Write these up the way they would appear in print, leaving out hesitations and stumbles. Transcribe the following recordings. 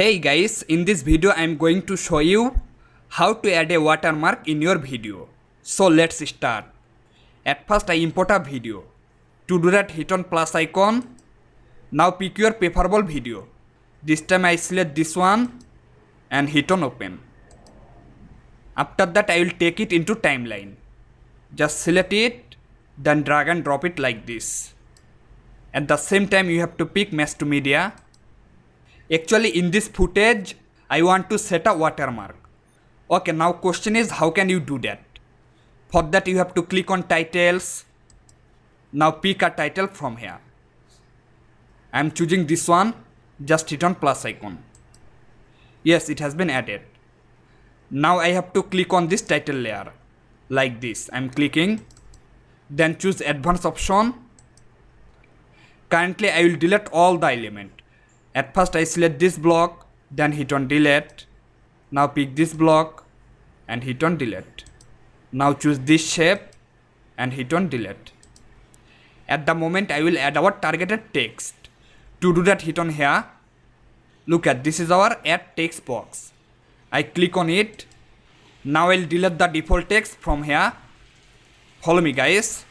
Hey guys, in this video I am going to show you how to add a watermark in your video. So let's start. At first I import a video. To do that, hit on plus icon. Now pick your preferable video. This time I select this one and hit on open. After that I will take it into timeline. Just select it, then drag and drop it like this. At the same time you have to pick mesh to media. Actually in this footage I want to set a watermark. Okay, now question is how can you do that? For that you have to click on titles. Now pick a title from here. I am choosing this one. Just hit on plus icon. Yes, it has been added. Now I have to click on this title layer like this. I am clicking. Then choose advanced option. Currently I will delete all the element. At first I select this block, then hit on delete. Now pick this block and hit on delete. Now choose this shape and hit on delete. At the moment I will add our targeted text. To do that, hit on here. Look at this is our add text box. I click on it. Now I will delete the default text from here. Follow me guys.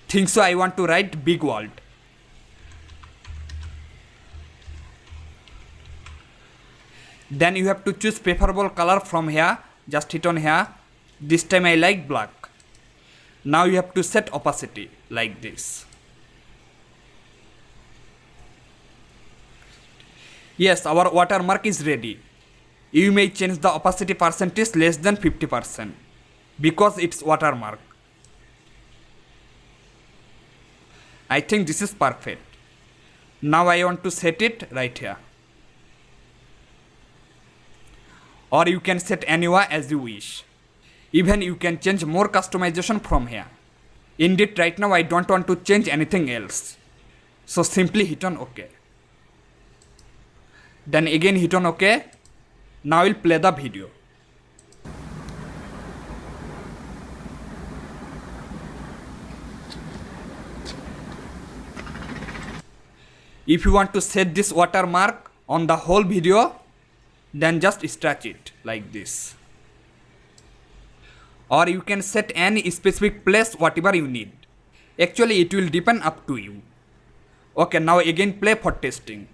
Think so I want to write big world. Then you have to choose preferable color from here. Just hit on here. This time I like black. Now you have to set opacity like this. Yes, our watermark is ready. You may change the opacity percentage less than 50% because it's watermark. I think this is perfect. Now I want to set it right here. Or you can set anywhere as you wish. Even you can change more customization from here. Indeed, right now I don't want to change anything else. So simply hit on OK. Then again hit on OK. Now we'll play the video. If you want to set this watermark on the whole video, then just stretch it like this. Or you can set any specific place whatever you need. Actually it will depend up to you. Okay, now again play for testing.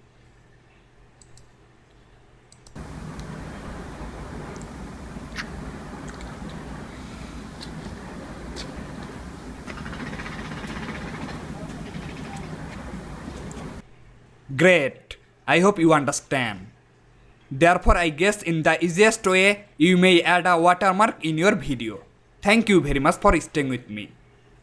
Great, I hope you understand. Therefore, I guess in the easiest way, you may add a watermark in your video. Thank you very much for staying with me.